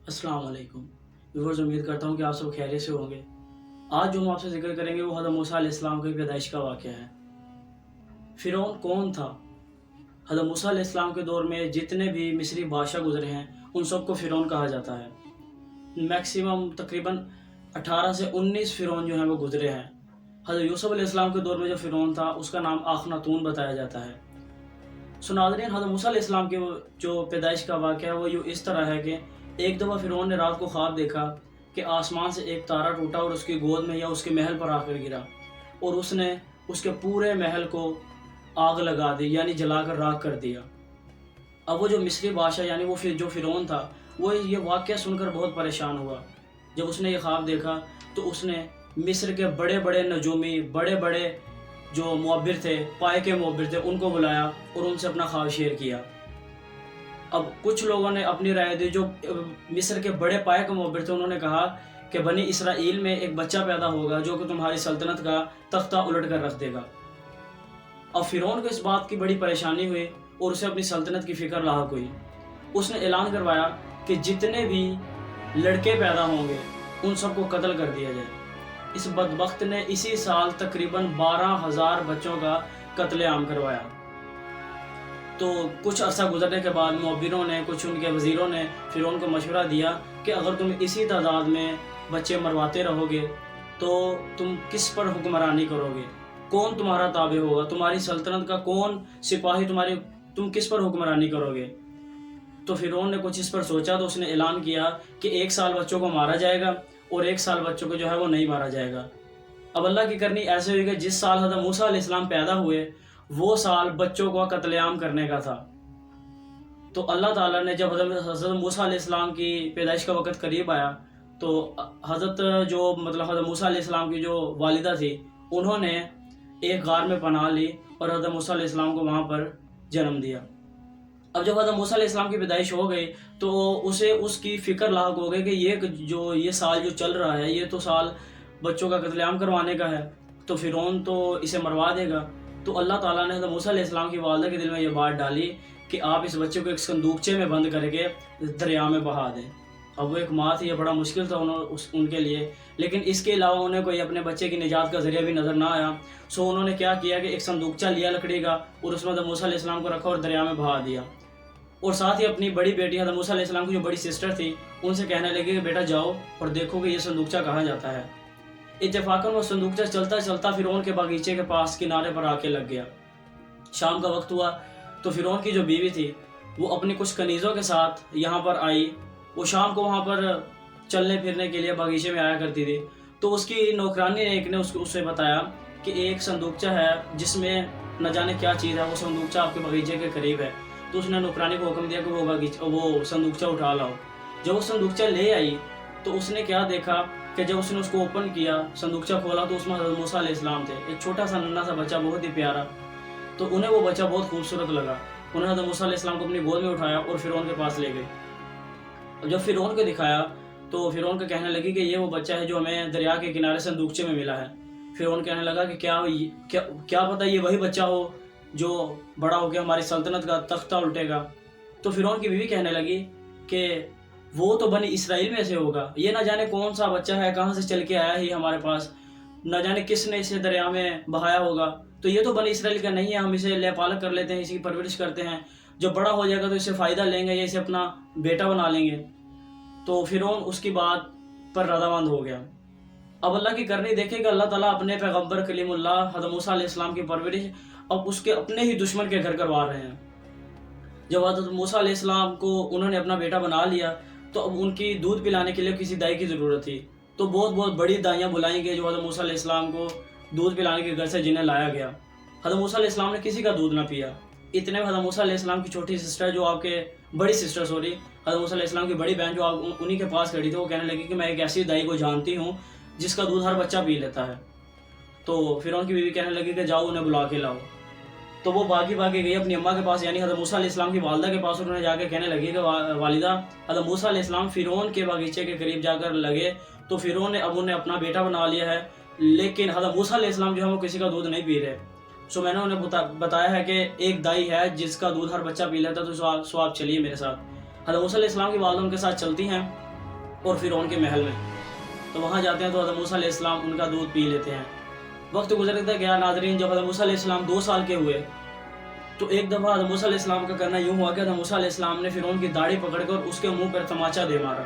अस्सलाम वालेकुम व्यूअर्स, उम्मीद करता हूँ कि आप सब खैरियत से होंगे। आज जो हम आपसे ज़िक्र करेंगे वो हज़रत मूसा अलैहिस्सलाम की पैदाइश का वाक़या है। फ़िरौन कौन था? हज़रत मूसा अलैहिस्सलाम के दौर में जितने भी मिस्री बादशाह गुज़रे हैं उन सबको फ़िरौन कहा जाता है। मैक्सिमम तकरीबन 18 से 19 फ़िरौन जो हैं वो गुज़रे हैं। हज़रत यूसुफ़ अलैहिस्सलाम के दौर में जो फ़िरौन था उसका नाम अख़नातून बताया जाता है। सो नाज़रीन, हज़रत मूसा अलैहिस्सलाम की जो पैदाइश का वाक़या है वो यूँ इस तरह है कि एक दफ़ा फ़िरौन ने रात को ख्वाब देखा कि आसमान से एक तारा टूटा और उसकी गोद में या उसके महल पर आकर गिरा और उसने उसके पूरे महल को आग लगा दी, यानी जलाकर राख कर दिया। अब वो जो मिस्री बादशाह यानी वो फिर जो फ़िरौन था वो ये वाक़या सुनकर बहुत परेशान हुआ। जब उसने ये ख्वाब देखा तो उसने मिस्र के बड़े बड़े नजूमी, बड़े बड़े जो मुअब्बिर थे, पाए के मुअब्बिर थे, उनको बुलाया और उनसे अपना ख्वाब शेयर किया। अब कुछ लोगों ने अपनी राय दी, जो मिस्र के बड़े पाए के मुअब्बिर थे उन्होंने कहा कि बनी इसराइल में एक बच्चा पैदा होगा जो कि तुम्हारी सल्तनत का तख्ता उलट कर रख देगा। अब फ़िरौन को इस बात की बड़ी परेशानी हुई और उसे अपनी सल्तनत की फ़िक्र लाहक हुई। उसने ऐलान करवाया कि जितने भी लड़के पैदा होंगे उन सबको कत्ल कर दिया जाए। इस बदबख्त ने इसी साल तकरीबन 12,000 बच्चों का कत्लेआम करवाया। तो कुछ अरसा गुजरने के बाद मुअब्बिरों ने, कुछ उनके वज़ीरों ने फ़िरौन को मशवरा दिया कि अगर तुम इसी तादाद में बच्चे मरवाते रहोगे तो तुम किस पर हुक्मरानी करोगे? कौन तुम्हारा ताबे होगा? तुम्हारी सल्तनत का कौन सिपाही तुम किस पर हुक्मरानी करोगे? तो फ़िरौन ने कुछ इस पर सोचा तो उसने ऐलान किया कि 1 साल बच्चों को मारा जाएगा और 1 साल बच्चों को जो है वो नहीं मारा जाएगा। अब अल्लाह की करनी ऐसे हुई कि जिस साल हज़रत मूसा अलैहिस्सलाम पैदा हुए वो साल बच्चों का कत्लेआम करने का था। तो अल्लाह ताला ने जब हज़रत मूसा अलैहिस्सलाम की पैदाइश का वक़्त करीब आया तो हज़रत मूसा अलैहिस्सलाम की जो वालिदा थी उन्होंने एक गार में पनाह ली और हज़रत मूसा अलैहिस्सलाम को वहाँ पर जन्म दिया। अब जब हज़रत मूसा अलैहिस्सलाम की पैदाइश हो गई तो उसे उसकी फ़िक्र लाहक हो गई कि ये साल जो चल रहा है ये तो साल बच्चों का कत्लेआम करवाने का है, तो फ़िरौन तो इसे मरवा देगा। तो अल्लाह ताला ने हज़रत मूसा अलैहिस्सलाम की वालिदा के दिल में ये बात डाली कि आप इस बच्चे को एक संदूकचे में बंद करके दरिया में बहा दें। अब वो एक माँ थी, ये बड़ा मुश्किल था उनके लिए, लेकिन इसके अलावा उन्हें कोई अपने बच्चे की निजात का ज़रिया भी नज़र ना आया। सो उन्होंने क्या किया कि एक संदूकचा लिया लकड़ी का और उसमें हज़रत मूसा अलैहिस्सलाम को रखा और दरिया में बहा दिया। और साथ ही अपनी बड़ी बेटी हज़रत मूसा अलैहिस्सलाम की जो बड़ी सिस्टर थी उनसे कहने लगे कि बेटा जाओ और देखो कि ये संदूकचा कहाँ जाता है। इत्तेफाकन वो संदूकचा चलता चलता फ़िरौन के बागीचे के पास किनारे पर आके लग गया। शाम का वक्त हुआ तो फ़िरौन की जो बीवी थी वो अपनी कुछ कनीज़ों के साथ यहाँ पर आई। वो शाम को वहाँ पर चलने फिरने के लिए बागीचे में आया करती थी। तो उसकी नौकरानी ने एक ने उससे बताया कि एक संदूकचा है जिसमें न जाने क्या चीज़ है, वो संदूकचा आपके बगीचे के करीब है। तो उसने नौकरानी को हुक्म दिया कि वो संदूकचा उठा लाओ। जब वो संदूकचा ले आई तो उसने क्या देखा कि जब उसने उसको ओपन किया, संदूकचा खोला तो उसमें हज़रत मूसा अलैहिस्सलाम थे, एक छोटा सा नन्हा सा बच्चा, बहुत ही प्यारा। तो उन्हें वो बच्चा बहुत खूबसूरत लगा। उन्होंने हज़रत मूसा अलैहिस्सलाम को अपनी गोद में उठाया और फ़िरौन के पास ले गए। अब जब फ़िरौन को दिखाया तो फ़िरौन को कहने लगी कि ये वो बच्चा है जो हमें दरिया के किनारे संदूकचे में मिला है। फ़िरौन कहने लगा कि क्या पता ये वही बच्चा हो जो बड़ा होकर हमारी सल्तनत का तख्ता उल्टेगा। तो फ़िरौन की बीवी कहने लगी कि वो तो बनी इसराइल में से होगा, ये ना जाने कौन सा बच्चा है, कहाँ से चल के आया ही हमारे पास, न जाने किसने इसे दरिया में बहाया होगा। तो ये तो बनी इसराइल का नहीं है, हम इसे ले पालक कर लेते हैं, इसकी परवरिश करते हैं, जब बड़ा हो जाएगा तो इससे फ़ायदा लेंगे या इसे अपना बेटा बना लेंगे। तो फ़िरौन उसकी बात पर रज़ामंद हो गया। अब अल्लाह की करनी देखे कि अल्लाह ताला अपने पैगम्बर कलीमुल्लाह हज़रत मूसा अलैहिस्सलाम की परवरिश अब उसके अपने ही दुश्मन के घर करवा रहे हैं। जब हज़रत मूसा अलैहिस्सलाम को उन्होंने अपना बेटा बना लिया तो अब उनकी दूध पिलाने के लिए किसी दाई की ज़रूरत थी। तो बहुत बहुत बड़ी दाइयाँ बुलाई गई जो हज़रत मूसा अलैहिस्सलाम को दूध पिलाने के घर से जिन्हें लाया गया। हज़रत मूसा अलैहिस्सलाम ने किसी का दूध ना पिया। इतने में हज़रत मूसा अलैहिस्सलाम की छोटी सिस्टर जो आपके बड़ी सिस्टर सॉरी हज़रत मूसा अलैहिस्सलाम की बड़ी बहन जो उन्हीं के पास खड़ी थी, वो कहने लगी कि मैं एक ऐसी दाई को जानती हूँ जिसका दूध हर बच्चा पी लेता है। तो फिर उनकी बीवी कहने लगी कि जाओ उन्हें बुला के लाओ। तो वो भागी गई अपनी अम्मा के पास यानी हज़रत मूसा अलैहिस्सलाम की वालिदा के पास। उन्होंने जाकर कहने लगी कि वालिदा, हज़रत मूसा अलैहिस्सलाम फ़िरौन के बागीचे के करीब जाकर लगे तो फ़िरौन ने अब उन्हें अपना बेटा बना लिया है, लेकिन हज़रत मूसा अलैहिस्सलाम जो है वो किसी का दूध नहीं पी रहे। सो मैंने उन्हें बताया है कि एक दाई है जिसका दूध हर बच्चा पी लेता है, तो सो आप चलिए मेरे साथ। हज़रत मूसा अलैहिस्सलाम की वालिदा उनके साथ चलती हैं اور فرعون کے محل میں. تو وہاں جاتے ہیں تو حضرت موسیٰ علیہ السلام ان کا دودھ پی لیتے ہیں. وقت گزرتا گیا ناظرین، جب حضرت موسیٰ علیہ السلام 2 سال کے ہوئے تو ایک دفعہ حضرت موسیٰ علیہ السلام کا کرنا یوں ہوا کہ حضرت موسیٰ علیہ السلام نے فرعون کی داڑھی پکڑ کر اس کے منہ پر تماچا دے مارا.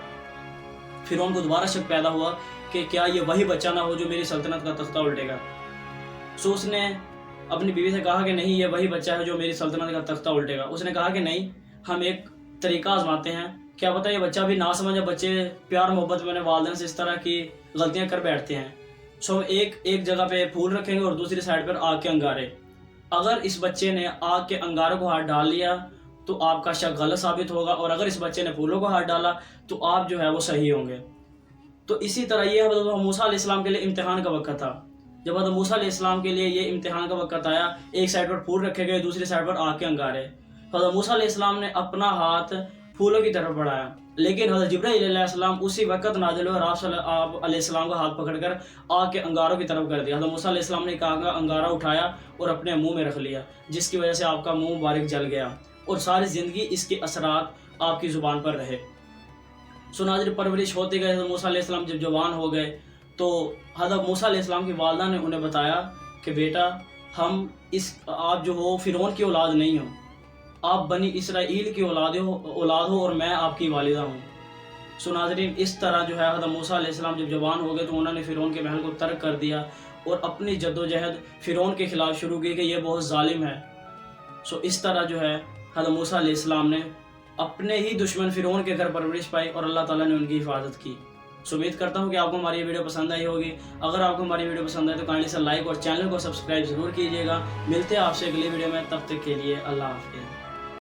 فرعون کو دوبارہ شک پیدا ہوا کہ کیا یہ وہی بچہ نہ ہو جو میری سلطنت کا تختہ الٹے گا. سو اس نے اپنی بیوی سے کہا کہ نہیں، یہ وہی بچہ ہے جو میری سلطنت کا تختہ الٹے گا. اس نے کہا کہ نہیں، ہم ایک طریقہ آزماتے ہیں، کیا پتہ یہ بچہ بھی نہ سمجھا، بچے پیار محبت میں والدین سے اس طرح کی غلطیاں کر بیٹھتے ہیں. سو ہم ایک جگہ پہ پھول رکھیں گے اور دوسری سائڈ پر آگ کے انگارے. اگر اس بچے نے آگ کے انگاروں کو ہاتھ ڈال لیا تو آپ کا شک غلط ثابت ہوگا، اور اگر اس بچے نے پھولوں کو ہاتھ ڈالا تو آپ جو ہے وہ صحیح ہوں گے. تو اسی طرح یہ حضرت موسیٰ علیہ السلام کے لیے امتحان کا وقت تھا. جب حضرت موسیٰ علیہ السلام کے لیے یہ امتحان کا وقت آیا، ایک سائڈ پر پھول رکھے گئے، دوسری سائڈ پر آگ کے انگارے. حضرت موسیٰ علیہ السلام نے اپنا ہاتھ پھولوں کی طرف بڑھایا، لیکن حضرت جبرائیل علیہ السلام اسی وقت نازل ہوئے اور آپ علیہ السلام کا ہاتھ پکڑ کر آگ کے انگاروں کی طرف کر دیا. حضرت موسیٰ علیہ السلام نے ایک آگ کا انگارہ اٹھایا اور اپنے منہ میں رکھ لیا، جس کی وجہ سے آپ کا منہ مبارک جل گیا اور ساری زندگی اس کے اثرات آپ کی زبان پر رہے. سو ناظرین، پرورش ہوتے گئے. حضرت موسیٰ علیہ السلام جب جوان ہو گئے تو حضرت موسیٰ علیہ السلام کی والدہ نے انہیں بتایا کہ بیٹا، آپ جو ہو فرعون کی اولاد نہیں ہو، آپ بنی اسرائیل کی اولاد ہو اور میں آپ کی والدہ ہوں. سو ناظرین، اس طرح جو ہے حضرت موسیٰ علیہ السلام جب جوان ہو گئے تو انہوں نے فرعون کے محل کو ترک کر دیا اور اپنی جد و جہد فرعون کے خلاف شروع کی کہ یہ بہت ظالم ہے. سو اس طرح جو ہے حضرت موسیٰ علیہ السلام نے اپنے ہی دشمن فرعون کے گھر پرورش پائی اور اللہ تعالیٰ نے ان کی حفاظت کی. سو امید کرتا ہوں کہ آپ کو ہماری یہ ویڈیو پسند آئی ہوگی. اگر آپ کو ہماری ویڈیو پسند آئے تو کائنڈلی سے لائک اور چینل کو سبسکرائب ضرور کیجیے گا. ملتے ہیں آپ سے اگلی ویڈیو میں، تب تک کے لیے اللہ حافظ.